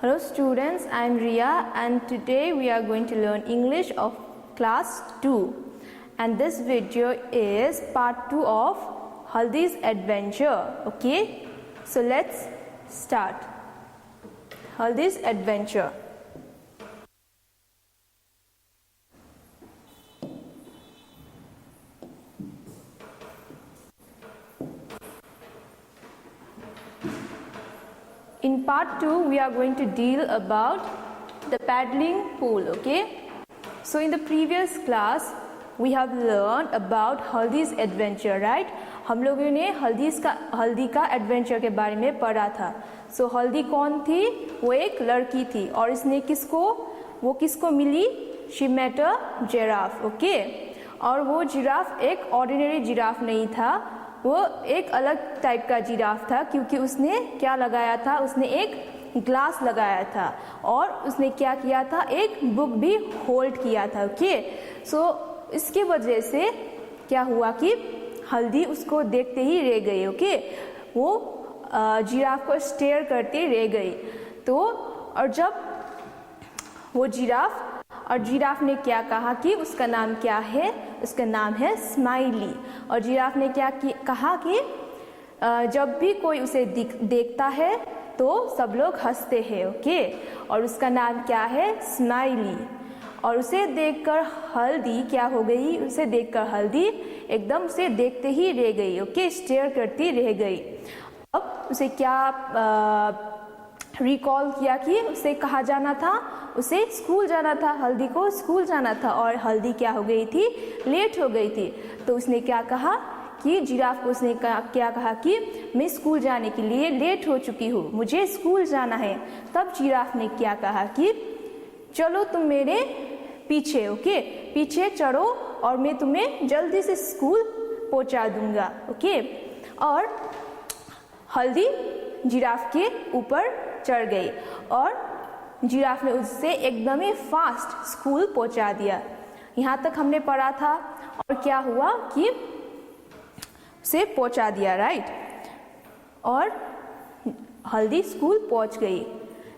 Hello students, I am Riya and today we are going to learn English of class 2 and this video is part 2 of Haldi's adventure. Okay, so let's start. Haldi's adventure. In part 2 we are going to deal about the paddling pool. Okay, so in the previous class we have learned about Haldi's adventure, right? हम लोगों ने हल्दी का adventure के बारे में पढ़ा था. सो हल्दी कौन थी? वो एक लड़की थी और इसने किसको मिली? She met a giraffe. Okay, और वो जिराफ एक ऑर्डिनरी जिराफ नहीं था, वो एक अलग टाइप का जिराफ था क्योंकि उसने क्या लगाया था? उसने एक ग्लास लगाया था और उसने क्या किया था? एक बुक भी होल्ड किया था. ओके, सो इसके वजह से क्या हुआ कि हल्दी उसको देखते ही रह गई. ओके, वो जिराफ को स्टेयर करते रह गई. तो और जब वो जिराफ ने क्या कहा कि उसका नाम क्या है? उसका नाम है स्माइली. और जिराफ ने क्या कहा कि जब भी कोई उसे देखता है तो सब लोग हंसते हैं. ओके, और उसका नाम क्या है? स्माइली. और उसे देखकर हल्दी क्या हो गई? उसे देखकर हल्दी एकदम उसे देखते ही रह गई. ओके, स्टेयर करती रह गई. अब उसे क्या रिकॉल किया कि उसे कहाँ जाना था? उसे स्कूल जाना था. हल्दी को स्कूल जाना था और हल्दी क्या हो गई थी? लेट हो गई थी. तो उसने क्या कहा कि जिराफ को उसने क्या कहा कि मैं स्कूल जाने के लिए लेट हो चुकी हूँ, मुझे स्कूल जाना है. तब जिराफ ने क्या कहा कि चलो तुम मेरे पीछे. ओके, पीछे चढ़ो और मैं तुम्हें जल्दी से स्कूल पहुंचा दूंगा. ओके, और हल्दी जिराफ के ऊपर चढ़ गई और जिराफ ने उससे एकदम ही फास्ट स्कूल पहुंचा दिया. यहाँ तक हमने पढ़ा था और क्या हुआ कि उसे पहुंचा दिया, राइट? और हल्दी स्कूल पहुंच गई.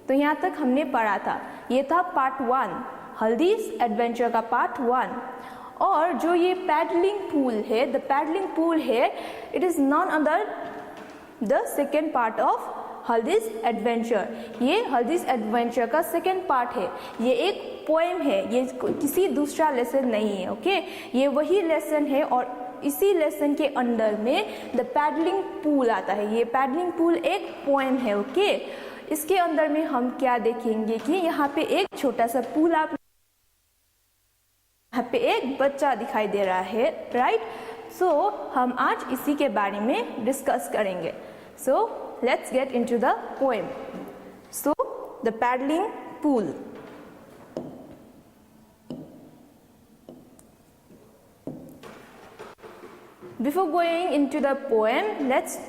तो यहाँ तक हमने पढ़ा था. ये था पार्ट 1, हल्दी एडवेंचर का पार्ट 1. और जो ये पैडलिंग पूल है, द पैडलिंग पूल है, it is none other the second part of Haldi's adventure. ये हल्दीज एडवेंचर का सेकेंड पार्ट है. ये एक पोएम है, ये किसी दूसरा लेसन नहीं है. ओके, ये वही लेसन है और इसी लेसन के अंदर में द पैडलिंग पूल आता है. ये पैडलिंग पूल एक पोएम है. ओके, इसके अंदर में हम क्या देखेंगे कि यहाँ पे एक छोटा सा पूल, आप यहाँ पे एक बच्चा दिखाई दे रहा है, राइट? सो हम आज इसी के बारे में डिस्कस करेंगे. सो let's get into the poem. So the paddling pool. Before going into the poem, let's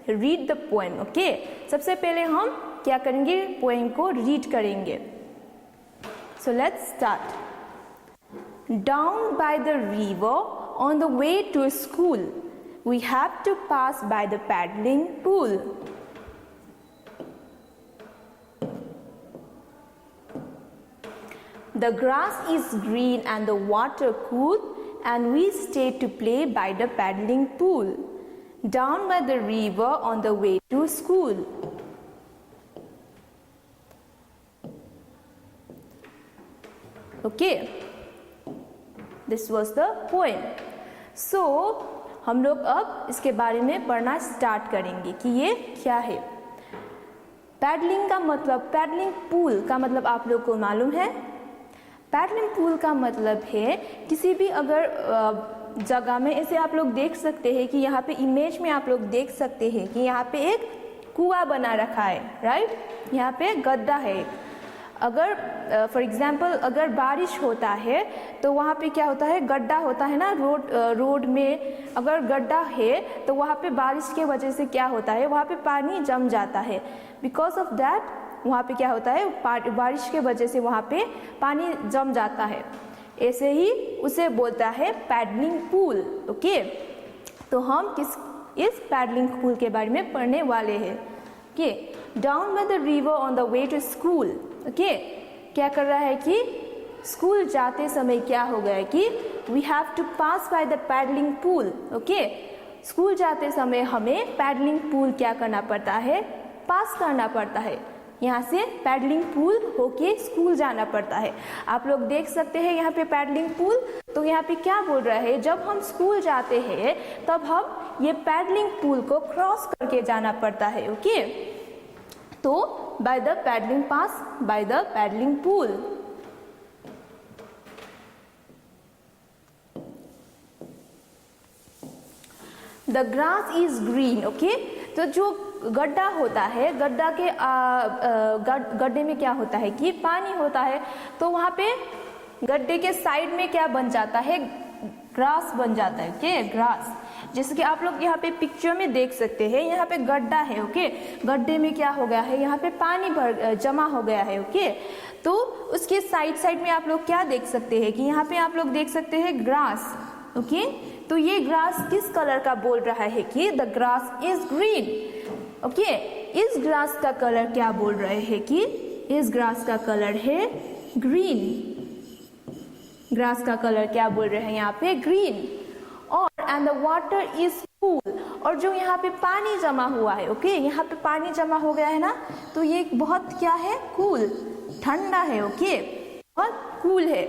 read the poem. Okay, सबसे पहले हम क्या करेंगे? पोएम को रीड करेंगे. So let's start. Down by the river on the way to school, we have to pass by the paddling pool. The grass is green and the water cool, and we stay to play by the paddling pool. Down by the river on the way to school. Okay, this was the poem. So हम लोग अब इसके बारे में पढ़ना start करेंगे कि ये क्या है. पैडलिंग का मतलब, पैडलिंग पूल का मतलब आप लोग को मालूम है? पैडलिंग पूल का मतलब है किसी भी अगर जगह में, ऐसे आप लोग देख सकते हैं कि यहाँ पे इमेज में आप लोग देख सकते हैं कि यहाँ पे एक कुआं बना रखा है, राइट? यहाँ पे गड्ढा है. अगर फॉर एग्जांपल अगर बारिश होता है तो वहाँ पे क्या होता है? गड्ढा होता है ना. रोड में अगर गड्ढा है तो वहाँ पे बारिश के वजह से क्या होता है? वहाँ पे पानी जम जाता है. बिकॉज ऑफ दैट वहाँ पे क्या होता है? बारिश के वजह से वहाँ पे पानी जम जाता है. ऐसे ही उसे बोलता है पैडलिंग पूल. ओके, तो हम इस पैडलिंग पूल के बारे में पढ़ने वाले हैं. Okay, down by the river on the way to school. Okay, क्या कर रहा है कि स्कूल जाते समय क्या हो गया है कि we have to pass by the paddling pool. Okay, school जाते समय हमें पैडलिंग पूल क्या करना पड़ता है, पास करना पड़ता है। यहाँ से पैडलिंग पूल होके स्कूल जाना पड़ता है। आप लोग देख सकते हैं यहाँ पे पैडलिंग पूल। तो यहाँ पे क्या बोल रहा है, जब हम स्कूल जाते हैं तब हम ये पैडलिंग पूल को क्रॉस करके जाना पड़ता है। ओके, तो by the paddling pass, by the paddling pool. The grass is green. Okay, तो जो गड्ढा होता है, गड्ढा के गड्ढे में क्या होता है कि पानी होता है, तो वहाँ पे गड्ढे के साइड में क्या बन जाता है, ग्रास बन जाता है। ओके, ग्रास, जैसे कि आप लोग यहाँ पे पिक्चर में देख सकते हैं, यहाँ पे गड्ढा है। ओके, गड्ढे में क्या हो गया है, यहाँ पे पानी जमा हो गया है। ओके, तो उसके साइड में आप लोग क्या देख सकते हैं कि यहाँ पे आप लोग देख सकते हैं ग्रास। ओके, तो ये ग्रास किस कलर का बोल रहा है कि the grass is green. Okay, इस ग्रास का कलर क्या बोल रहे हैं कि इस ग्रास का कलर है ग्रीन। ग्रास का कलर क्या बोल रहे हैं यहाँ पे, ग्रीन। और and the water is cool, और जो यहाँ पे पानी जमा हुआ है, ओके, यहाँ पे पानी जमा हो गया है ना, तो ये बहुत क्या है, कूल, ठंडा है। ओके, बहुत कूल है।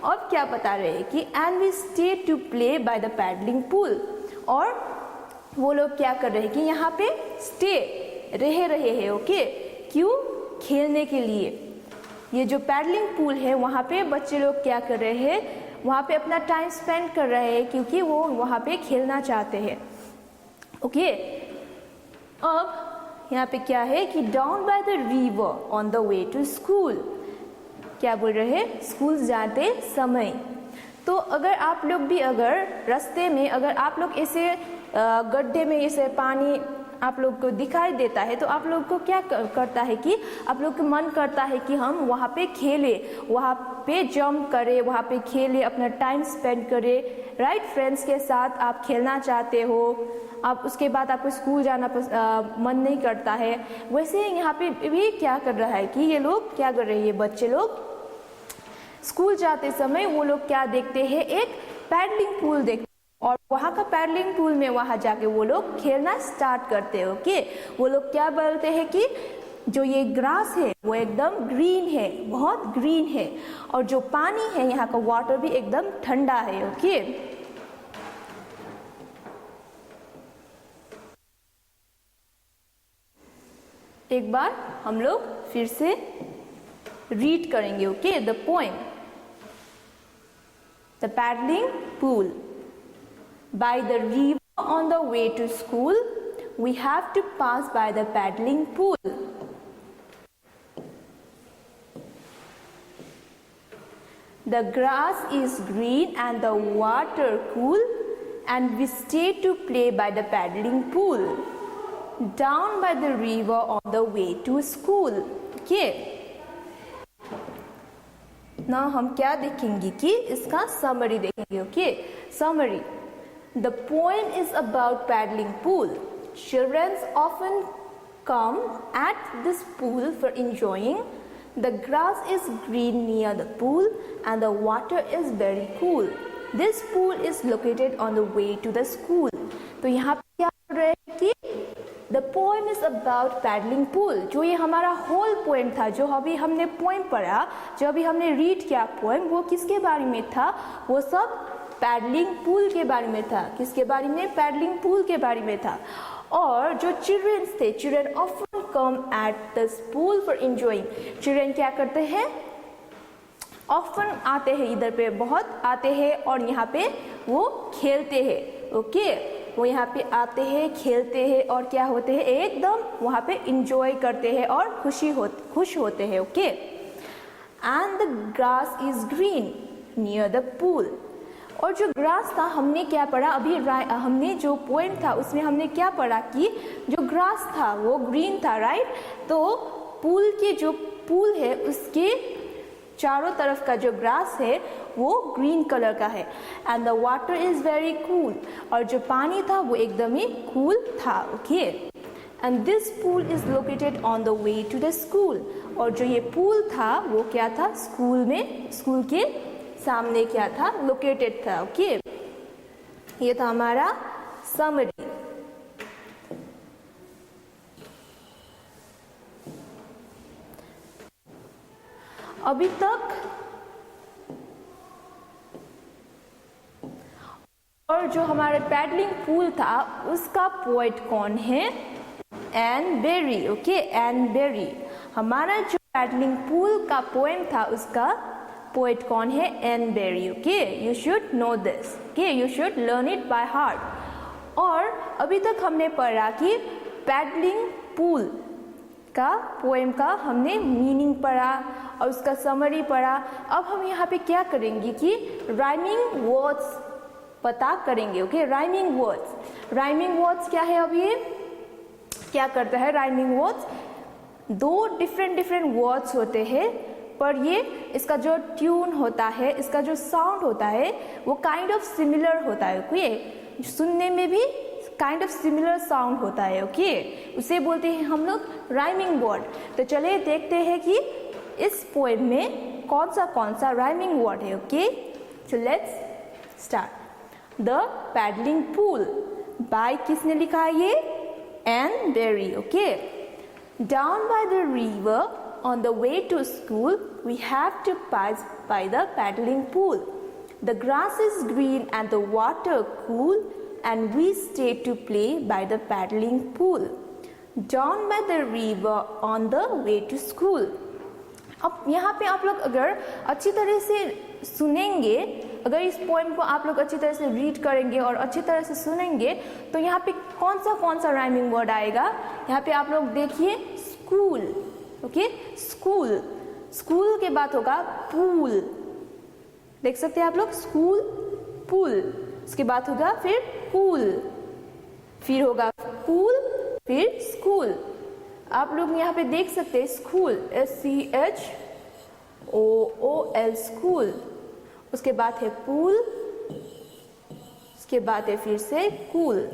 अब क्या बता रहे हैं कि and we stay to play by the paddling pool, और वो लोग क्या कर रहे हैं कि यहाँ पे स्टे रह रहे हैं। ओके, क्यों, खेलने के लिए। ये जो पैडलिंग पूल है वहाँ पे बच्चे लोग क्या कर रहे हैं, वहाँ पे अपना टाइम स्पेंड कर रहे हैं क्योंकि वो वहाँ पे खेलना चाहते हैं। ओके, अब यहाँ पे क्या है कि down by the river on the way to school, क्या बोल रहे हैं, स्कूल जाते समय। तो अगर आप लोग भी अगर रास्ते में अगर आप लोग ऐसे गड्ढे में ऐसे पानी आप लोग को दिखाई देता है, तो आप लोग को क्या करता है कि आप लोग को मन करता है कि हम वहाँ पे खेले, वहाँ पे जंप करें, वहाँ पे खेले, अपना टाइम स्पेंड करें। राइट, फ्रेंड्स के साथ आप खेलना चाहते हो, आप उसके बाद आपको स्कूल जाना मन नहीं करता है। वैसे यहाँ पे भी क्या कर रहा है कि ये लोग क्या कर रहे हैं, बच्चे लोग स्कूल जाते समय वो लोग क्या देखते हैं, एक पैडलिंग पूल देखते हैं, और वहाँ का पैडलिंग पूल में वहाँ जाके वो लोग खेलना स्टार्ट करते हैं। ओके, वो लोग क्या बोलते हैं कि जो ये ग्रास है वो एकदम ग्रीन है, बहुत ग्रीन है, और जो पानी है यहाँ का वाटर भी एकदम ठंडा है। ओके, एक बार हम लोग फिर से रीड करेंगे। Okay, the poem, the paddling pool. By the river on the way to school, we have to pass by the paddling pool. The grass is green and the water cool, and we stay to play by the paddling pool, down by the river on the way to school. Okay? ना हम क्या देखेंगे कि इसका summary देखेंगे। Okay, summary. The poem is about paddling pool. Children often come at this pool for enjoying. The grass is green near the pool and the water is very cool. This pool is located on the way to the school. तो यहाँ पे क्या बोल रहे हैं कि The poem is about paddling pool. जो ये हमारा होल पोएम था, जो अभी हमने पोएम पढ़ा, जो अभी हमने रीड किया पोएम, वो किसके बारे में था, वो सब पैडलिंग पूल के बारे में था। किसके बारे में, पैडलिंग पूल के बारे में था। और जो चिल्ड्रंस थे, children often come at this pool for enjoying. Children क्या करते हैं, ऑफन आते हैं, इधर पे बहुत आते हैं और यहाँ पे वो खेलते हैं। ओके, वो यहाँ पे आते हैं, खेलते हैं और क्या होते हैं, एकदम वहाँ पे इंजॉय करते हैं और खुश होते हैं। Okay, and the grass is green near the pool. और जो ग्रास था, हमने क्या पढ़ा अभी, हमने जो पोएम था उसमें हमने क्या पढ़ा कि जो ग्रास था वो ग्रीन था। राइट, तो पूल के जो पूल है उसके चारों तरफ का जो ग्रास है वो ग्रीन कलर का है। And the water is very cool, और जो पानी था वो एकदम ही कूल था। Okay, and this pool is located on the way to the school. और जो ये पूल था वो क्या था, स्कूल में, स्कूल के सामने क्या था, लोकेटेड था। ओके, ये था हमारा समरी। अभी तक और जो हमारे पैडलिंग पूल था उसका पोएट कौन है, Ann Berry. Okay, Ann Berry. हमारा जो पैडलिंग पूल का पोएम था उसका पोएट कौन है, Ann Berry. Okay, you should know this. Okay, you should learn it by heart. और अभी तक हमने पढ़ा कि पैडलिंग पूल का पोएम का हमने मीनिंग पढ़ा और उसका समरी पढ़ा। अब हम यहाँ पे क्या करेंगे कि राइमिंग वर्ड्स पता करेंगे। Okay, rhyming words. Rhyming words क्या है, अब ये क्या करता है, राइमिंग वर्ड्स दो डिफरेंट वर्ड्स होते हैं, पर ये इसका जो ट्यून होता है, इसका जो साउंड होता है वो काइंड ऑफ सिमिलर होता है। ओके, सुनने में भी काइंड ऑफ सिमिलर साउंड होता है। ओके, उसे बोलते हैं हम लोग राइमिंग वर्ड। तो चलिए देखते हैं कि इस पोएम में कौन सा राइमिंग वर्ड है। Okay, so let's start. The paddling pool by किसने लिखा है, ये Ann Berry. Okay, down by the river on the way to school we have to pass by the paddling pool. The grass is green and the water cool and we stay to play by the paddling pool. Down by the river on the way to school. अब यहाँ पे आप लोग अगर अच्छी तरह से सुनेंगे, अगर इस पोएम को आप लोग अच्छी तरह से रीड करेंगे और अच्छी तरह से सुनेंगे तो यहाँ पे कौन सा राइमिंग वर्ड आएगा। यहाँ पे आप लोग देखिए स्कूल। ओके, स्कूल, स्कूल के बाद होगा पूल, देख सकते हैं आप लोग, स्कूल पूल, उसके बाद होगा फिर पूल, फिर होगा पूल, फिर स्कूल। आप लोग यहाँ पे देख सकते हैं स्कूल, SCHOOL, स्कूल, उसके बाद है पूल, उसके बाद है फिर से कूल।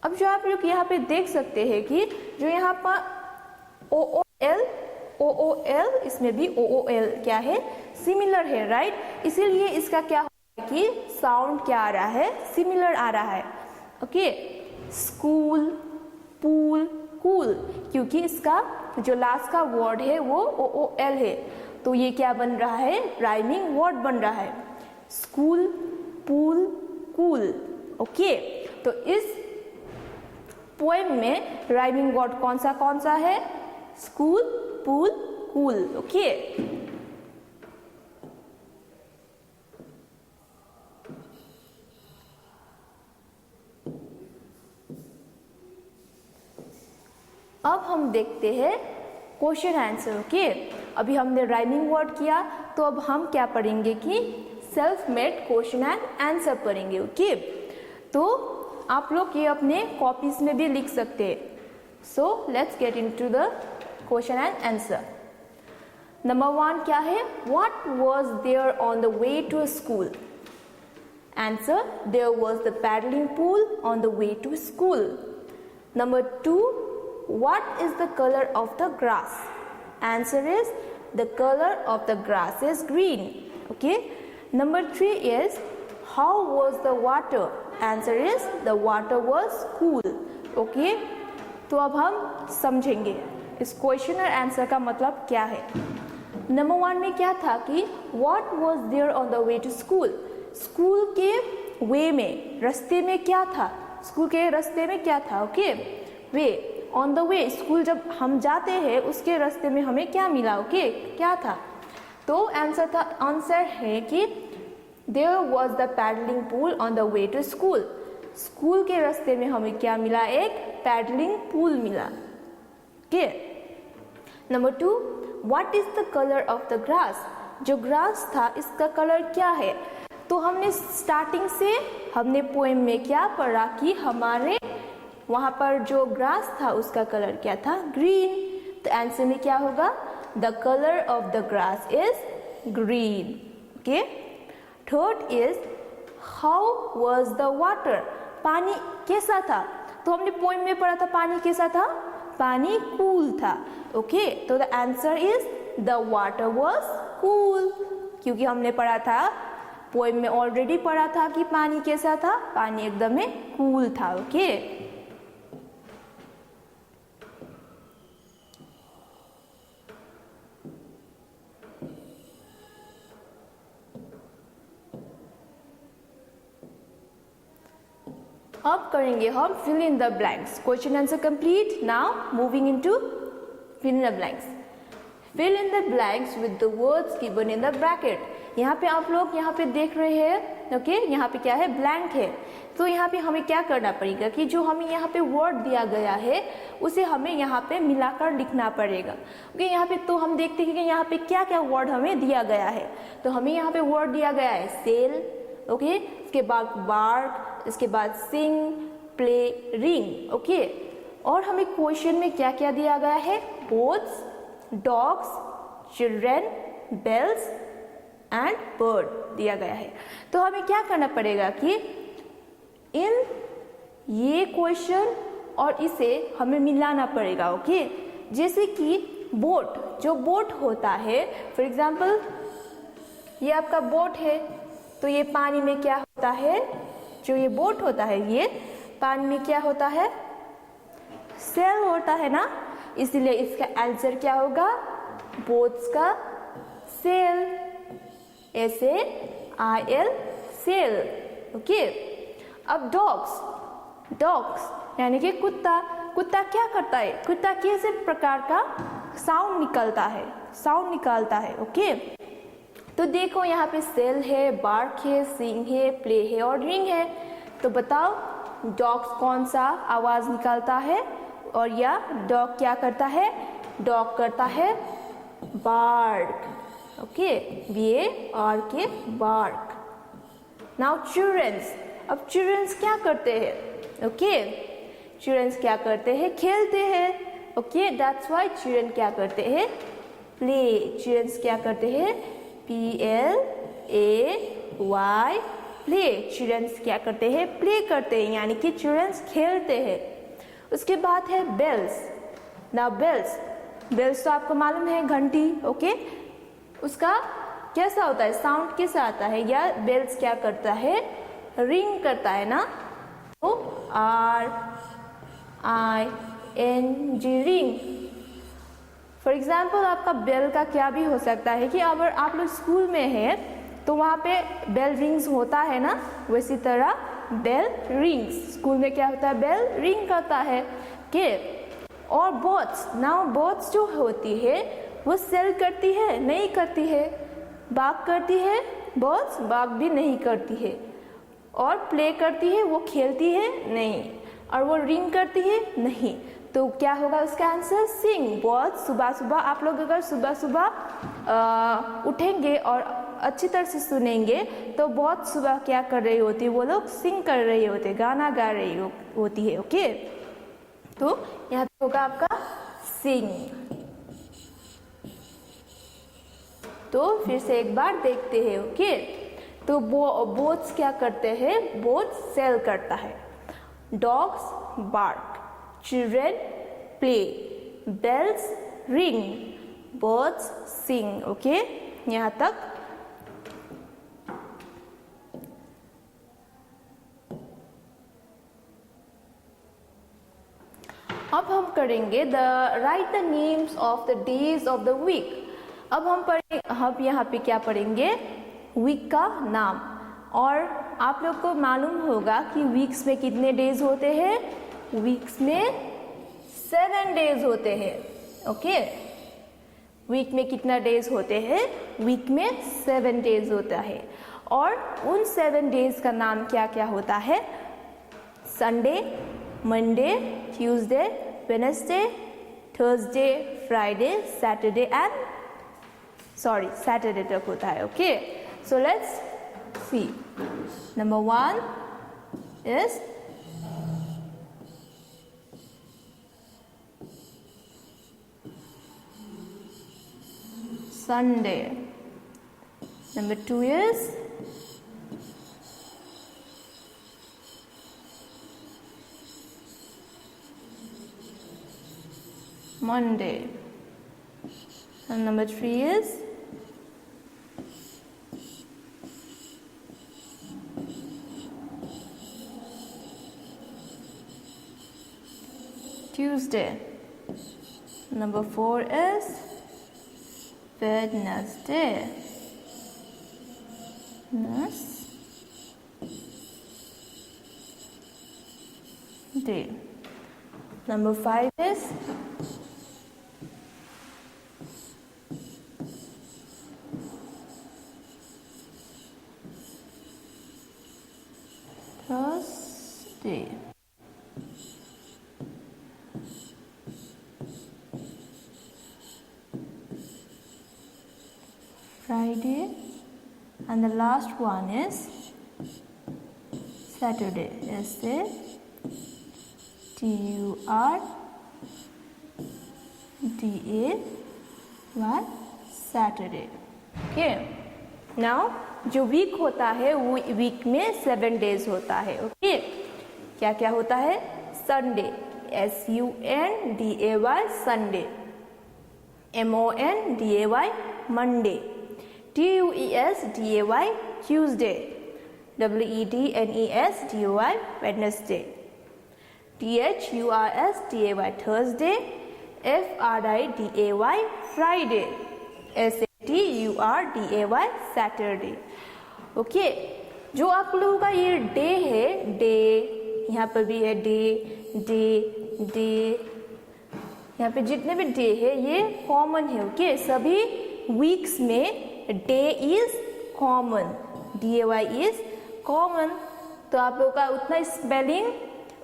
अब जो आप लोग यहाँ पे देख सकते हैं कि जो यहाँ पर OOL, इसमें भी OOL क्या है, सिमिलर है, राइट। इसीलिए इसका क्या होगा कि साउंड क्या आ रहा है, सिमिलर आ रहा है। ओके, स्कूल, पूल, कूल, क्योंकि इसका जो लास्ट का वर्ड है वो OOL है, तो ये क्या बन रहा है, राइमिंग वर्ड बन रहा है, स्कूल, पूल, कूल। ओके, तो इस पोएम में राइमिंग वर्ड कौन सा है, स्कूल, पूल, कूल। ओके, अब हम देखते हैं क्वेश्चन आंसर। ओके, अभी हमने राइमिंग वर्ड किया तो अब हम क्या पढ़ेंगे कि self made question and answer पढ़ेंगे। ओके, तो आप लोग ये अपने कॉपीज में भी लिख सकते हैं। So let's get into the question and answer. Number 1 क्या है, what was there on the way to school. Answer, there was the paddling pool on the way to school. Number 2, what is the color of the grass? Answer is the color of the grass is green. Okay. Number 3 is how was the water? Answer is the water was cool. Okay. तो अब हम समझेंगे इस question और answer का मतलब क्या है। नंबर 1 में क्या था कि what was there on the way to school? School के वे में, रास्ते में क्या था, स्कूल के रास्ते में क्या था। Okay, way, on the way, school जब हम जाते हैं उसके रास्ते में हमें क्या मिला। ओके, क्या था, तो आंसर है कि there was the paddling pool on the way to school. School के रास्ते में हमें क्या मिला, एक पैडलिंग पूल मिला। Okay, number 2, what is the colour of the grass. जो ग्रास था इसका कलर क्या है, तो हमने स्टार्टिंग से हमने पोएम में क्या पढ़ा कि हमारे वहां पर जो ग्रास था उसका कलर क्या था, ग्रीन। तो आंसर में क्या होगा, the colour of the grass is green. Okay, third is how was the water. पानी कैसा था, तो हमने पोएम में पढ़ा था पानी कैसा था, पानी कूल था। ओके, तो the answer is the water was cool, क्योंकि हमने पढ़ा था पोएम में, ऑलरेडी पढ़ा था कि पानी कैसा था, पानी एकदम में कूल था। ओके, अब करेंगे हम fill in the blanks. Question answer complete. Now moving into fill in the blanks. Fill in the blanks with the words given in the bracket. यहाँ पे आप लोग यहाँ पे देख रहे हैं, ओके, यहाँ पे क्या है, ब्लैंक है। तो यहाँ पे हमें क्या करना पड़ेगा कि जो हमें यहाँ पे वर्ड दिया गया है उसे हमें यहाँ पे मिलाकर लिखना पड़ेगा। ओके, यहाँ पे तो हम देखते हैं कि यहाँ पे क्या क्या वर्ड हमें दिया गया है। तो हमें यहाँ पे वर्ड दिया गया है सेल, ओके, इसके बाद बार्क, इसके बाद सिंग, प्ले, रिंग। ओके, और हमें क्वेश्चन में क्या क्या दिया गया है, boats, dogs, children, bells and bird दिया गया है। तो हमें क्या करना पड़ेगा कि इन ये क्वेश्चन और इसे हमें मिलाना पड़ेगा। ओके, जैसे कि बोट, जो बोट होता है, फॉर एग्जाम्पल ये आपका बोट है, तो ये पानी में क्या होता है, जो ये बोट होता है ये पानी में क्या होता है, सेल होता है ना, इसलिए इसका आंसर क्या होगा, बोट्स का सेल, SAIL, सेल। ओके, अब डॉग्स, डॉग्स यानी कि कुत्ता, कुत्ता क्या करता है, कुत्ता कैसे प्रकार का साउंड निकलता है, साउंड निकालता है। ओके, तो देखो यहाँ पे सेल है, बार्क है, सिंग है, प्ले है और रिंग है। तो बताओ डॉग्स कौन सा आवाज निकालता है, और या डॉग क्या करता है, डॉग करता है bark. Okay, BARK, bark. Now childrens, अब चिल्ड्रंस क्या करते हैं, ओके, चिल्ड्रंस क्या करते हैं, खेलते हैं। ओके, दैट्स व्हाई चिल्ड्रन क्या करते हैं, प्ले। चिल्ड्रंस क्या करते हैं, PLAY, प्ले। चिल्ड्रंस क्या करते हैं, प्ले करते हैं, यानी कि चिल्ड्रंस खेलते हैं। उसके बाद है बेल्स। ना बेल्स, बेल्स तो आपको मालूम है घंटी। ओके, उसका कैसा होता है, साउंड कैसा आता है, या बेल्स क्या करता है, रिंग करता है ना, तो RING, रिंग। फॉर एग्जाम्पल आपका बेल का क्या भी हो सकता है कि अगर आप लोग स्कूल में है तो वहाँ पे बेल रिंग्स होता है ना, वैसी तरह बेल रिंग्स, स्कूल में क्या होता है, बेल रिंग करता है। के और बोट्स, नाउ बोट्स जो होती है वो सेल करती है, नहीं करती है, बाग करती है, बोट्स बाग भी नहीं करती है, और प्ले करती है, वो खेलती है नहीं, और वो रिंग करती है नहीं। तो क्या होगा उसका आंसर, सिंग। बहुत सुबह सुबह आप लोग अगर सुबह सुबह उठेंगे और अच्छी तरह से सुनेंगे तो बहुत सुबह क्या कर रही होती है, वो लोग सिंग कर रही होते हैं, गाना गा रही होती है। ओके, तो यहाँ पे होगा आपका सिंग। तो फिर से एक बार देखते हैं। ओके, तो बोट्स क्या करते हैं, बोट्स सेल करता है, dogs bark, children play, bells ring, birds sing. Okay, यहाँ तक। अब हम करेंगे the write the names of the days of the week. अब हम यहाँ पे क्या पढ़ेंगे, वीक का नाम। और आप लोग को मालूम होगा कि वीक्स में कितने डेज होते हैं, वीक्स में 7 डेज होते हैं। ओके, वीक में कितना डेज होते हैं, वीक में 7 डेज होता है। और उन 7 डेज का नाम क्या क्या होता है, Sunday, Monday, Tuesday, Wednesday, Thursday, Friday, Saturday and Saturday तक होता है। Okay, so let's see. Number 1 is Sunday. Number 2 is Monday. And number 3 is Tuesday. Number 4 is Wednesday. Day. Number 5 is Thursday. Friday. And the last one is Saturday. S-A-T-U-R-D-A-Y Saturday. Okay. Now जो week होता है वो week में 7 days होता है. Okay क्या क्या होता है? Sunday SUNDAY Sunday, MONDAY Monday, TUESDAY Tuesday, WEDNESDAY Wednesday, THURSDAY Thursday, FRIDAY Friday, SATURDAY Saturday. Okay जो आप लोगों का ये डे है, डे यहाँ पर भी है, डे, यहाँ पे जितने भी डे है ये कॉमन है. ओके सभी वीक्स में day is common, DAY is common. तो आप लोगों का उतना स्पेलिंग,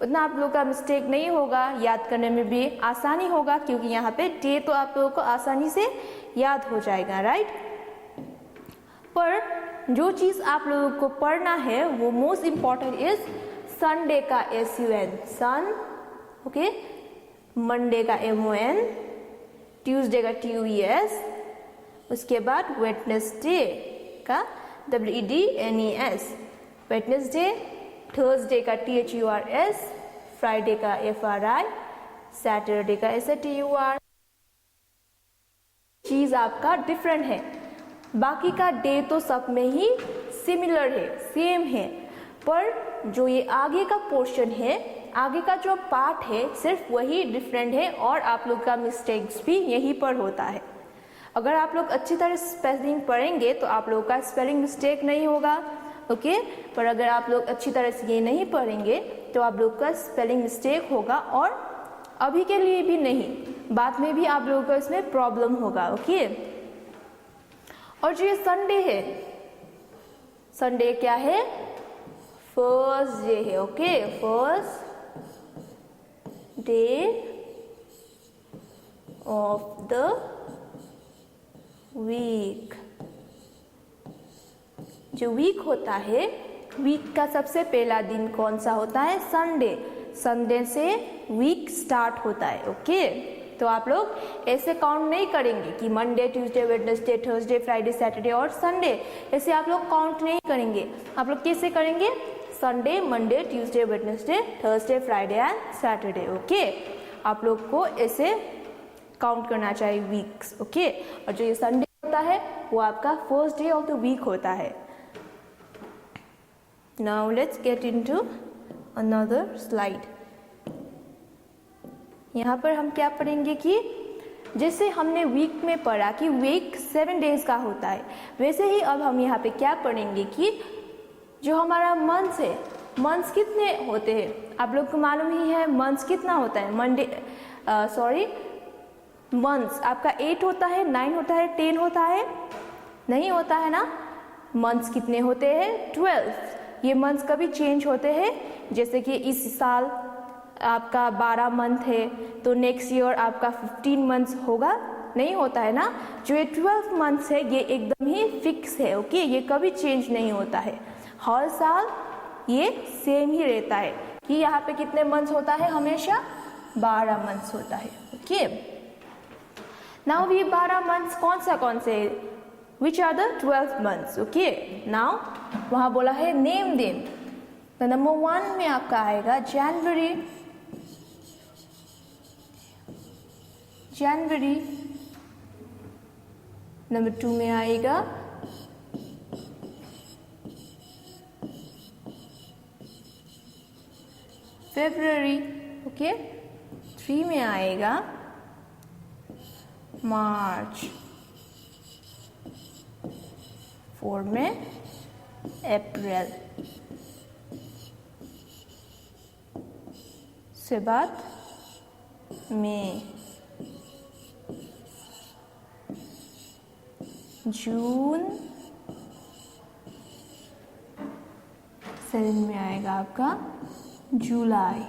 उतना आप लोगों का मिस्टेक नहीं होगा, याद करने में भी आसानी होगा क्योंकि यहाँ पे डे तो आप लोगों को आसानी से याद हो जाएगा, राइट. पर जो चीज़ आप लोगों को पढ़ना है वो मोस्ट इम्पॉर्टेंट इज संडे का SUN सन, ओके, मंडे का MON, ट्यूसडे का TUES, उसके बाद वेडनेसडे का WEDNES वेडनेसडे, थर्सडे का THURS, फ्राइडे का FRI, सैटरडे का SATUR. चीज आपका डिफरेंट है, बाकी का डे तो सब में ही सिमिलर है, सेम है, पर जो ये आगे का पोर्शन है, आगे का जो पार्ट है सिर्फ वही डिफरेंट है और आप लोग का मिस्टेक्स भी यहीं पर होता है. अगर आप लोग अच्छी तरह स्पेलिंग पढ़ेंगे तो आप लोगों का स्पेलिंग मिस्टेक नहीं होगा. ओके पर अगर आप लोग अच्छी तरह से ये नहीं पढ़ेंगे तो आप लोग का स्पेलिंग मिस्टेक होगा और अभी के लिए भी नहीं, बाद में भी आप लोगों को इसमें प्रॉब्लम होगा. ओके और जो ये संडे है, संडे क्या है? फर्स्ट डे है. Okay first day of the week. जो वीक होता है, वीक का सबसे पहला दिन कौन सा होता है? संडे. संडे से वीक स्टार्ट होता है. ओके तो आप लोग ऐसे काउंट नहीं करेंगे कि Monday, Tuesday, Wednesday, Thursday, Friday, Saturday और संडे, ऐसे आप लोग काउंट नहीं करेंगे. आप लोग कैसे करेंगे? Sunday, Monday, Tuesday, Wednesday, Thursday, Friday and Saturday. Okay आप लोग को ऐसे काउंट करना चाहिए वीक्स. ओके और जो ये संडे होता है वो आपका first day of the week होता है. Now let's get into another slide. यहाँ पर हम क्या पढ़ेंगे कि जैसे हमने वीक में पढ़ा कि वीक 7 डेज का होता है, वैसे ही अब हम यहाँ पे क्या पढ़ेंगे कि जो हमारा मंथ्स है, मंथ्स कितने होते हैं? आप लोग को मालूम ही है मंथ्स कितना होता है. मंथ्स आपका 8 होता है, 9 होता है, 10 होता है? नहीं होता है ना. मंथ्स कितने होते हैं? 12. ये मंथ्स कभी चेंज होते हैं, जैसे कि इस साल आपका 12 मंथ है तो नेक्स्ट ईयर आपका 15 मंथ्स होगा, नहीं होता है ना. जो ये 12 मंथ्स है ये एकदम ही फिक्स है. ओके ये कभी चेंज नहीं होता है, हर साल ये सेम ही रहता है कि यहाँ पे कितने मंथ्स होता है? हमेशा 12 मंथ्स होता है. ओके नाउ ये 12 मंथ्स कौन से which are the 12 months. Okay now वहाँ बोला है नेम देम. तो नंबर 1 में आपका आएगा जनवरी, जनवरी। नंबर 2 में आएगा फरवरी। ओके, 3 में आएगा मार्च। 4 में अप्रैल। उसके बाद मई, जून। 7 में आएगा आपका जुलाई,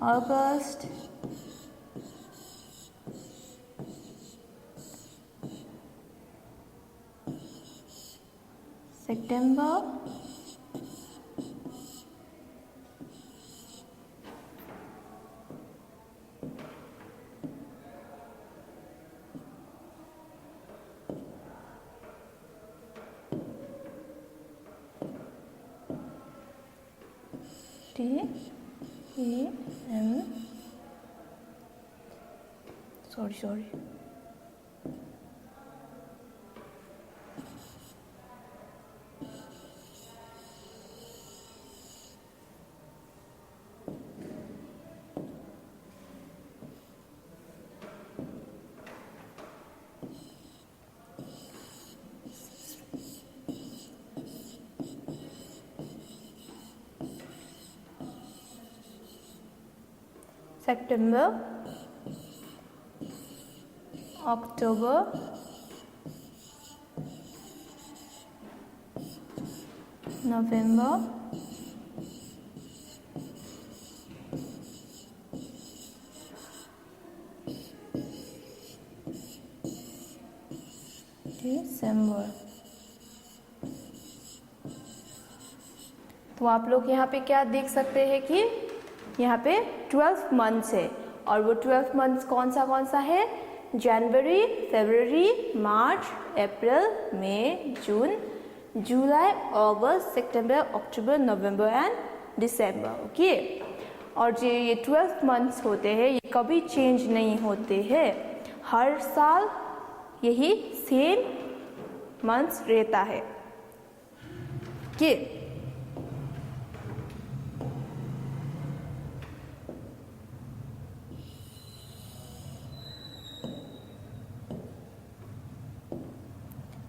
अगस्त, सितंबर, sorry September, October, November, December। तो आप लोग यहाँ पे क्या देख सकते हैं कि यहाँ पे 12 मंथ्स है, और वो 12 मंथ्स कौन सा है? जनवरी, फरवरी, मार्च, अप्रैल, मई, जून, जुलाई, अगस्त, सितंबर, अक्टूबर, नवंबर एंड दिसंबर। ओके, और जो ये 12 मंथ्स होते हैं ये कभी चेंज नहीं होते हैं, हर साल यही सेम मंथ्स रहता है। ओके,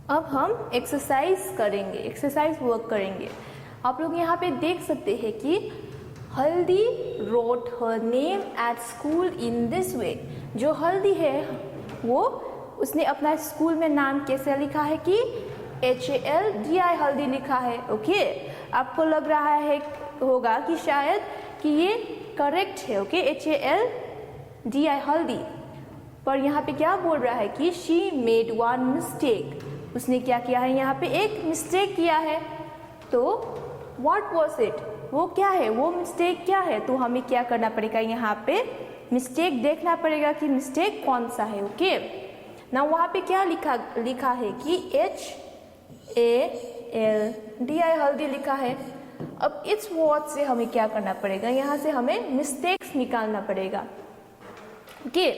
अब हम एक्सरसाइज करेंगे, एक्सरसाइज वर्क करेंगे। आप लोग यहाँ पे देख सकते हैं कि Haldi wrote her name at school in this way. जो हल्दी है वो उसने अपना स्कूल में नाम कैसे लिखा है कि HALDI हल्दी लिखा है। ओके, आपको लग रहा है होगा कि शायद कि ये करेक्ट है। ओके, HALDI हल्दी, पर यहाँ पे क्या बोल रहा है कि शी मेड वन मिस्टेक। उसने क्या किया है? यहाँ पे एक मिस्टेक किया है। तो व्हाट वॉज इट? वो क्या है? वो मिस्टेक क्या है? तो हमें क्या करना पड़ेगा? यहाँ पे मिस्टेक देखना पड़ेगा कि मिस्टेक कौन सा है। ओके ना, वहाँ पे क्या लिखा है कि HALDI हल्दी लिखा है। अब इस वर्ड से हमें क्या करना पड़ेगा? यहाँ से हमें मिस्टेक्स निकालना पड़ेगा। ओके,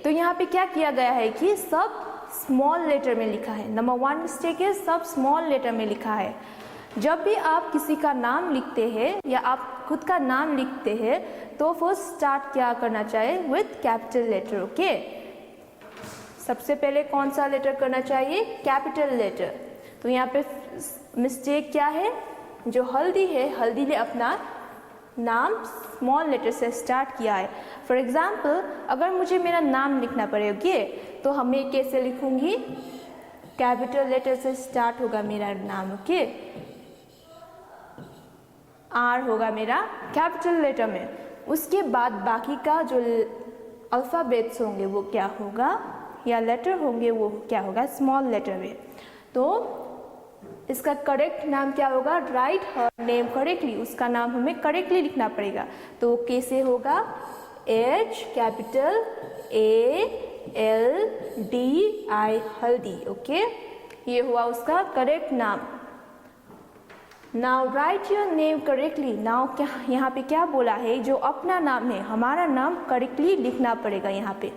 तो यहाँ पे क्या किया गया है कि सब स्मॉल लेटर में लिखा है। नंबर 1 मिस्टेक है, सब स्मॉल लेटर में लिखा है। जब भी आप किसी का नाम लिखते हैं या आप खुद का नाम लिखते हैं तो फर्स्ट स्टार्ट क्या करना चाहिए? With capital letter. ओके, सबसे पहले कौन सा लेटर करना चाहिए? Capital letter. तो यहाँ पे मिस्टेक क्या है? जो हल्दी है, हल्दी ने अपना नाम स्मॉल लेटर से स्टार्ट किया है। फॉर एग्जाम्पल, अगर मुझे मेरा नाम लिखना पड़ेगा तो हमें कैसे लिखूंगी? कैपिटल लेटर से स्टार्ट होगा मेरा नाम। ओके, R होगा मेरा कैपिटल लेटर में। उसके बाद बाकी का जो अल्फ़ाबेट्स होंगे वो क्या होगा, या लेटर होंगे वो क्या होगा? स्मॉल लेटर में। तो इसका करेक्ट नाम क्या होगा? राइट हर नेम करेक्टली, उसका नाम हमें करेक्टली लिखना पड़ेगा। तो कैसे होगा? H कैपिटल ALDI हल्दी। ओके, ये हुआ उसका करेक्ट नाम। Now right your name correctly. Now क्या यहाँ पे क्या बोला है, जो अपना नाम है हमारा नाम करेक्टली लिखना पड़ेगा यहाँ पे।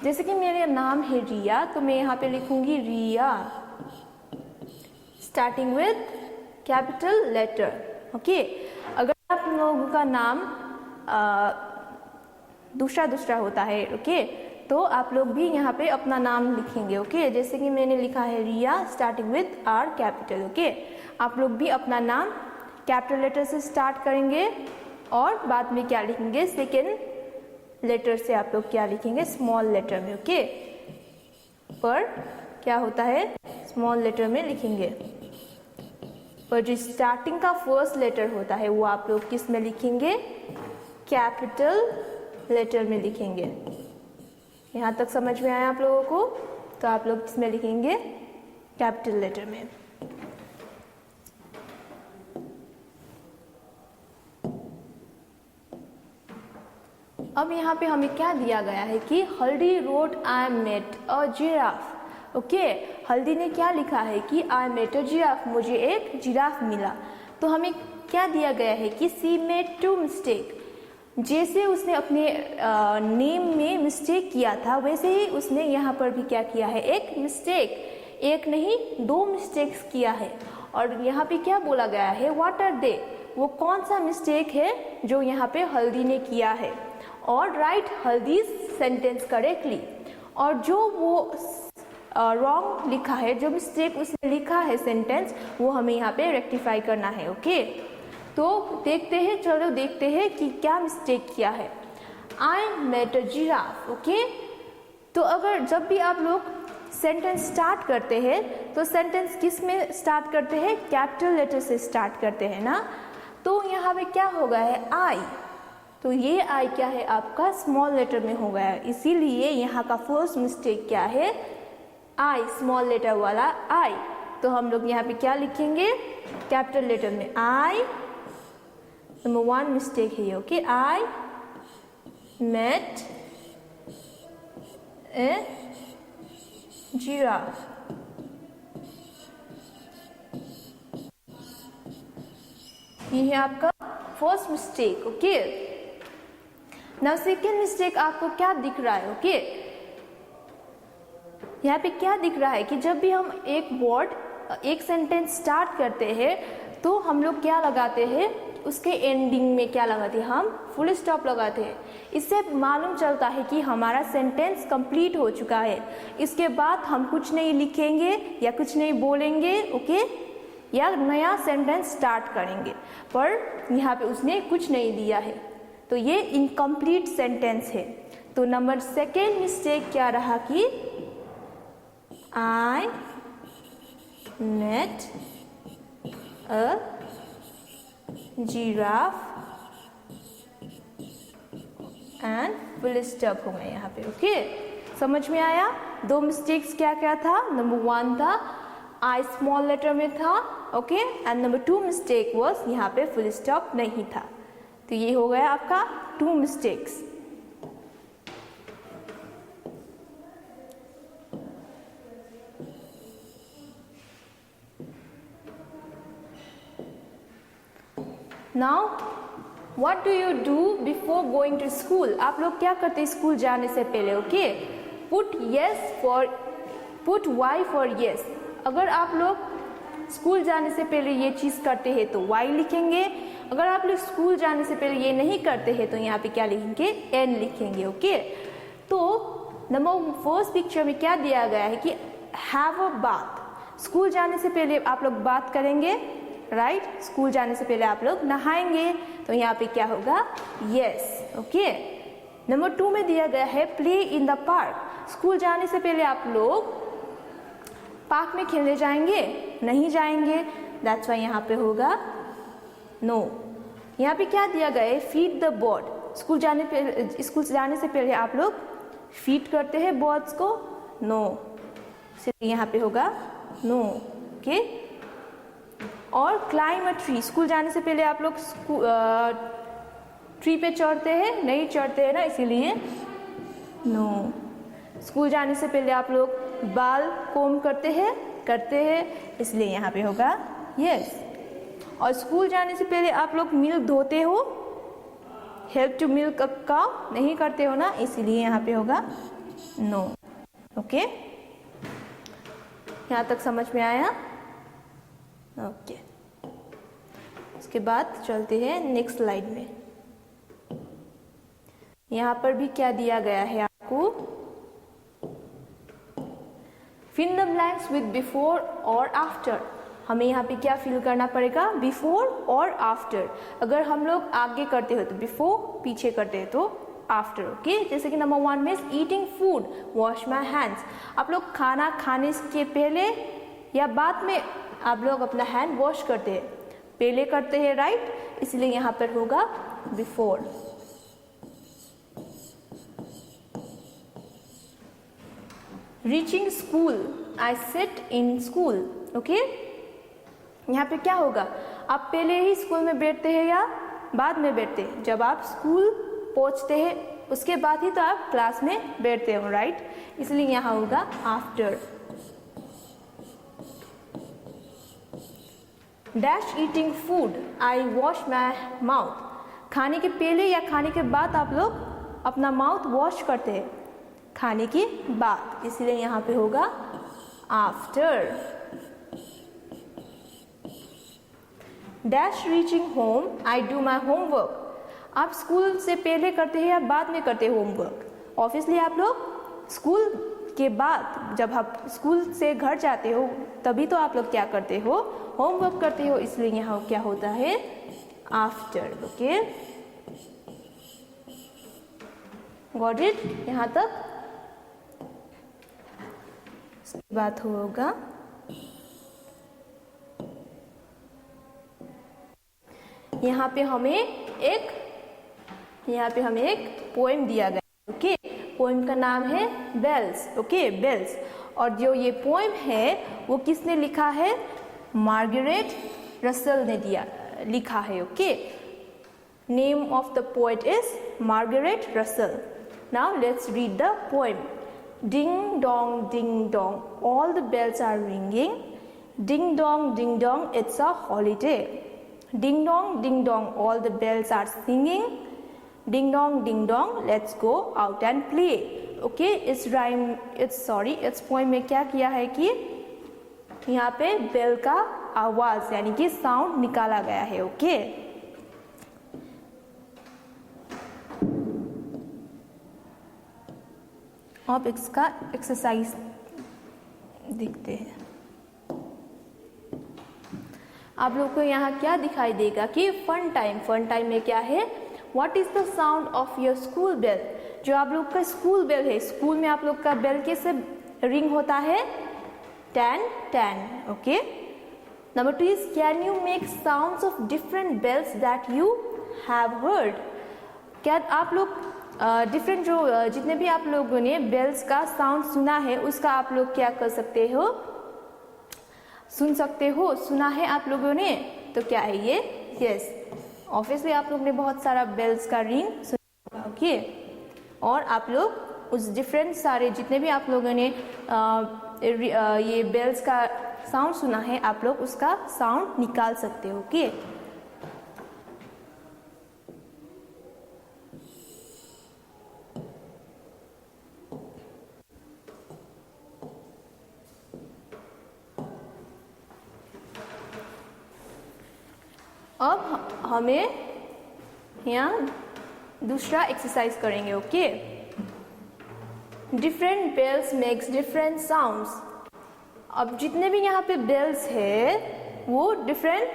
जैसे कि मेरा नाम है रिया, तो मैं यहाँ पे लिखूंगी Riya starting with capital letter. Okay, अगर आप लोगों का नाम दूसरा दूसरा होता है, ओके, तो आप लोग भी यहाँ पे अपना नाम लिखेंगे। ओके, जैसे कि मैंने लिखा है Riya starting with R capital. Okay, आप लोग भी अपना नाम कैपिटल लेटर से स्टार्ट करेंगे और बाद में क्या लिखेंगे, सेकेंड लेटर से आप लोग क्या लिखेंगे, स्मॉल लेटर में। ओके, पर क्या होता है, स्मॉल लेटर में लिखेंगे, पर जो स्टार्टिंग का फर्स्ट लेटर होता है वो आप लोग किस में लिखेंगे, कैपिटल लेटर में लिखेंगे। यहाँ तक समझ में आया आप लोगों को? तो आप लोग किसमें लिखेंगे, कैपिटल लेटर में। अब यहाँ पे हमें क्या दिया गया है कि Haldi wrote I met a giraffe. Okay, Haldi ने क्या लिखा है कि आई मेट अ जिराफ, मुझे एक जिराफ मिला। तो हमें क्या दिया गया है कि सी मेड टू मिस्टेक। जैसे उसने अपने नेम में मिस्टेक किया था, वैसे ही उसने यहाँ पर भी क्या किया है, एक मिस्टेक, एक नहीं 2 मिस्टेक्स किया है। और यहाँ पे क्या बोला गया है, व्हाट आर दे, वो कौन सा मिस्टेक है जो यहाँ पे हल्दी ने किया है। और राइट हल्दी सेंटेंस करेक्टली, और जो वो रॉन्ग लिखा है, जो मिस्टेक उसने लिखा है सेंटेंस, वो हमें यहाँ पे रेक्टिफाई करना है। ओके, तो देखते हैं, चलो देखते हैं कि क्या मिस्टेक किया है। I met a giraffe. Okay, तो अगर जब भी आप लोग सेंटेंस स्टार्ट करते हैं तो सेंटेंस किस में स्टार्ट करते हैं, कैपिटल लेटर से स्टार्ट करते हैं ना। तो यहाँ पे क्या हो गया है, आई, तो ये आई क्या है आपका, स्मॉल लेटर में हो गया है। इसीलिए यहाँ का फर्स्ट मिस्टेक क्या है, आई, स्मॉल लेटर वाला आई। तो हम लोग यहाँ पे क्या लिखेंगे, कैपिटल लेटर में आई। नंबर 1 मिस्टेक है ये। Okay, I met a giraffe. ये है आपका first mistake. Okay, now second mistake आपको क्या दिख रहा है। ओके, यहाँ पे क्या दिख रहा है कि जब भी हम एक वर्ड, एक सेंटेंस स्टार्ट करते हैं तो हम लोग क्या लगाते हैं, उसके एंडिंग में क्या लगाते हैं, हम फुल स्टॉप लगाते हैं। इससे मालूम चलता है कि हमारा सेंटेंस कंप्लीट हो चुका है। इसके बाद हम कुछ नहीं लिखेंगे या कुछ नहीं बोलेंगे। ओके, या नया सेंटेंस स्टार्ट करेंगे, पर यहाँ पे उसने कुछ नहीं दिया है, तो ये इनकम्प्लीट सेंटेंस है। तो नंबर सेकेंड मिस्टेक क्या रहा कि I met a giraffe and full stop हो गए यहाँ पे। ओके, समझ में आया? 2 मिस्टेक्स क्या क्या था, नंबर 1 था आई स्मॉल लेटर में था। Okay, and number 2 mistake was यहाँ पे फुल स्टॉप नहीं था। तो ये हो गया आपका 2 mistakes. Now what do you do before going to school. आप लोग क्या करते हैं स्कूल जाने से पहले। Okay, put Y for yes. अगर आप लोग स्कूल जाने से पहले ये चीज़ करते हैं तो वाई लिखेंगे। अगर आप लोग स्कूल जाने से पहले ये नहीं करते हैं तो यहाँ पे क्या लिखेंगे, एन लिखेंगे। ओके, तो नंबर फर्स्ट पिक्चर में क्या दिया गया है कि हैव अ बाथ। स्कूल जाने से पहले आप लोग बात करेंगे, राइट? स्कूल जाने से पहले आप लोग नहाएंगे, तो यहाँ पे क्या होगा, यस। ओके, नंबर 2 में दिया गया है play in the park. School जाने से पहले आप लोग पार्क में खेलने जाएंगे, नहीं जाएंगे, दैट्स वाई यहाँ पे होगा नो। यहाँ पे क्या दिया गया है, फीड द बर्ड। स्कूल जाने से पहले आप लोग फीड करते हैं बर्ड्स को, नो, इसलिए यहाँ पे होगा नो। ओके, और क्लाइम अ ट्री। स्कूल जाने से पहले आप लोग ट्री पे चढ़ते हैं, नहीं चढ़ते हैं ना, इसीलिए नो। स्कूल जाने से पहले आप लोग बाल कोम करते हैं, इसलिए यहाँ पे होगा यस। और स्कूल जाने से पहले आप लोग मिल्क धोते हो, help to milk a cow नहीं करते हो ना, इसीलिए यहाँ पे होगा नो। ओके, यहाँ तक समझ में आया? ओके, उसके बाद चलते हैं नेक्स्ट स्लाइड में। यहाँ पर भी क्या दिया गया है आपको, fill the blanks with before और आफ्टर। हमें यहाँ पे क्या फिल करना पड़ेगा, बिफोर और आफ्टर। अगर हम लोग आगे करते हो तो बिफोर, पीछे करते हैं तो आफ्टर। ओके, जैसे कि नंबर 1 में eating food, wash my hands. आप लोग खाना खाने के पहले या बाद में आप लोग अपना हैंड वॉश करते हैं, पहले करते हैं, राइट? इसलिए यहाँ पर होगा before. Reaching school, I sit in school. Okay, यहाँ पे क्या होगा, आप पहले ही स्कूल में बैठते हैं या बाद में बैठते हैं? जब आप स्कूल पहुँचते हैं उसके बाद ही तो आप क्लास में बैठते हो, राइट? इसलिए यहाँ होगा after. Dash eating food, I wash my mouth. खाने के पहले या खाने के बाद आप लोग अपना माउथ वॉश करते हैं, खाने के बाद, इसलिए यहाँ पे होगा after. Dash reaching home, I do my homework. आप स्कूल से पहले करते हैं या बाद में करते हैं होमवर्क? ऑब्वियसली आप लोग स्कूल के बाद, जब आप स्कूल से घर जाते हो तभी तो आप लोग क्या करते हो, होमवर्क करते हो, इसलिए यहाँ क्या होता है, आफ्टर। Okay, got it? यहाँ तक बात होगा। यहाँ पे हमें एक पोएम दिया गया। ओके, पोएम का नाम है बेल्स। Okay, bells. और जो ये पोएम है वो किसने लिखा है, मार्गरेट रसल ने लिखा है। Okay, name of the poet is Margaret Russell. Now let's read the poem. Ding dong, all the bells are ringing. Ding dong, it's a holiday. Ding dong, all the bells are singing. Ding dong, let's go out and play. Okay, इस poem में क्या किया है कि यहाँ पे bell का आवाज यानी कि साउंड निकाला गया है। ओके, अब इसका एक्सरसाइज देखते हैं। आप लोग को यहाँ क्या दिखाई देगा कि फन टाइम में क्या है, what is the sound of your school bell. जो आप लोग का स्कूल बेल है, स्कूल में आप लोग का बेल कैसे रिंग होता है, टैन। Okay, number 2 is can you make sounds of different bells that you have heard. क्या आप लोग डिफरेंट जितने भी आप लोगों ने बेल्स का साउंड सुना है उसका आप लोग क्या कर सकते हो, सुन सकते हो, सुना है आप लोगों ने? तो क्या है ये, यस, ऑब्वियसली आप लोग ने बहुत सारा बेल्स का रिंग सुना होगा। ओके, और आप लोग उस डिफरेंट सारे जितने भी आप लोगों ने ये बेल्स का साउंड सुना है आप लोग उसका साउंड निकाल सकते हो। ओके, अब हमें यहाँ दूसरा एक्सरसाइज करेंगे। Okay, different bells makes different sounds. अब जितने भी यहाँ पे बेल्स है वो डिफरेंट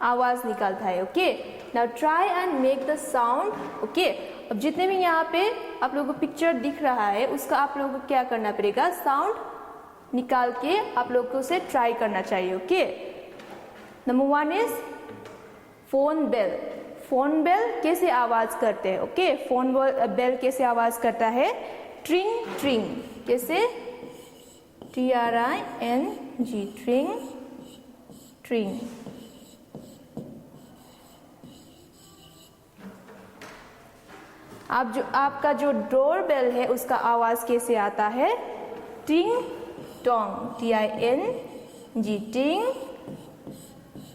आवाज निकालता है। Okay, now try and make the sound. Okay, अब जितने भी यहाँ पे आप लोगों को पिक्चर दिख रहा है उसका आप लोगों को क्या करना पड़ेगा, साउंड निकाल के आप लोगों को उसे ट्राई करना चाहिए। Okay, number 1 is phone bell. Phone bell कैसे आवाज करते हैं? ओके, फोन बेल कैसे आवाज करता है, ट्रिंग ट्रिंग। कैसे, TRING, ट्रिंग ट्रिंग। आपका जो डोर बेल है उसका आवाज कैसे आता है, टिंग टोंग, TING, टिंग,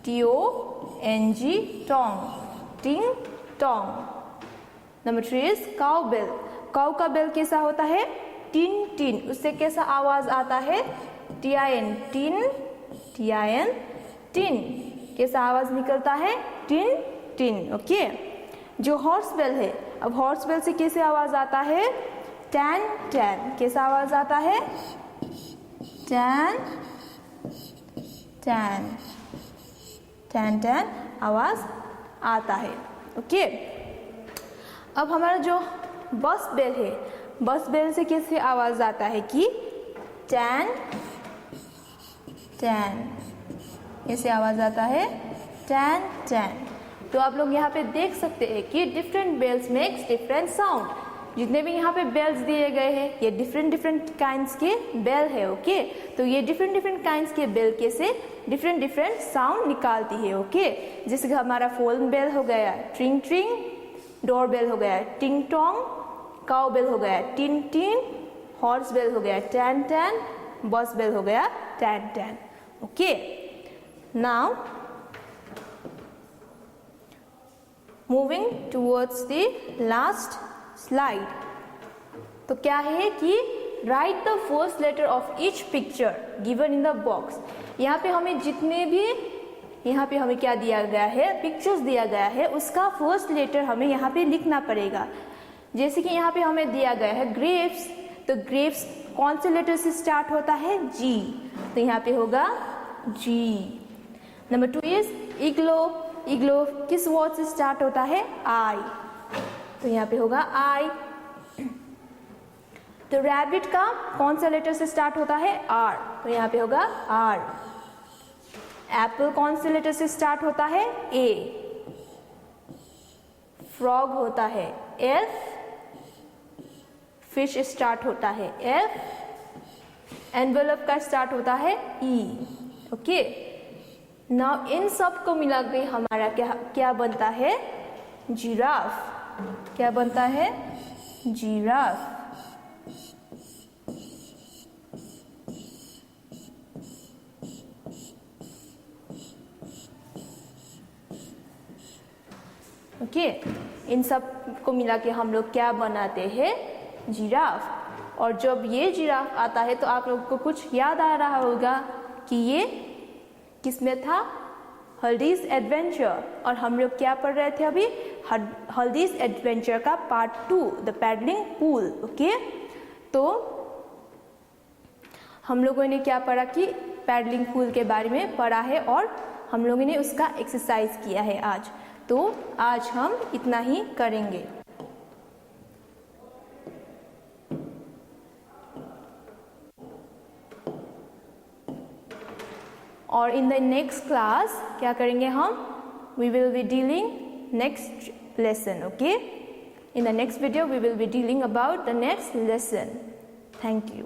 TONG, NG tong, ting tong. Number 3 is cow bell. Cow का बेल कैसा होता है? Tin tin. उससे कैसा आवाज आता है? TIN tin TIN tin. कैसा आवाज निकलता है? Tin tin. ओके. जो हॉर्स बेल है, अब हॉर्स बेल से कैसे आवाज आता है? Tan tan. कैसा आवाज आता है? टैन टैन टैन टैन आवाज आता है. ओके. अब हमारा जो बस बेल है, बस बेल से कैसे आवाज आता है कि टैन टैन. ऐसे आवाज आता है टैन टैन. तो आप लोग यहाँ पे देख सकते हैं कि different bells makes different sound. जितने भी यहाँ पे बेल्स दिए गए हैं ये डिफरेंट डिफरेंट काइंड्स के बेल है. ओके. तो ये डिफरेंट डिफरेंट काइंड्स के बेल कैसे डिफरेंट डिफरेंट साउंड निकालती है. ओके. जैसे कि हमारा फोन बेल हो गया ट्रिंग ट्रिंग, डोर बेल हो गया टिंग टोंग, काउ बेल हो गया टिन टिन, हॉर्स बेल हो गया टैन टैन, बस बेल हो गया टैन टैन. Okay. Now moving towards the last slide. तो क्या है कि write the first letter of each picture given in the box. यहाँ पे हमें जितने भी यहाँ पे हमें क्या दिया गया है, पिक्चर्स दिया गया है, उसका फर्स्ट लेटर हमें यहाँ पे लिखना पड़ेगा. जैसे कि यहाँ पे हमें दिया गया है ग्रेप्स. तो ग्रेप्स कौन से लेटर से स्टार्ट होता है? जी. तो यहाँ पे होगा जी. Number 2 is इग्लो. इग्लो किस वर्ड से स्टार्ट होता है? आई. तो यहाँ पे होगा आई. तो रैबिट का कौन सा लेटर से स्टार्ट होता है? आर. तो यहाँ पे होगा आर. एप्पल कौन से लेटर से स्टार्ट होता है? ए. फ्रॉग होता है एफ. फिश स्टार्ट होता है एफ. एनवेलप का स्टार्ट होता है ई. ओके. नाउ इन सब को मिला के हमारा क्या बनता है? जिराफ. क्या बनता है? जिराफ. ओके. इन सब को मिला के हम लोग क्या बनाते हैं? जिराफ. और जब ये जिराफ आता है तो आप लोगों को कुछ याद आ रहा होगा कि ये किसमें था? हल्दीज एडवेंचर. और हम लोग क्या पढ़ रहे थे अभी? हल्दीज एडवेंचर का part 2 the paddling pool. Okay. तो हम लोगों ने क्या पढ़ा कि पैडलिंग पूल के बारे में पढ़ा है और हम लोगों ने उसका एक्सरसाइज किया है आज. तो आज हम इतना ही करेंगे. और इन द नेक्स्ट क्लास क्या करेंगे हम? We will be dealing next lesson. Okay. In the next video we will be dealing about the next lesson. Thank you.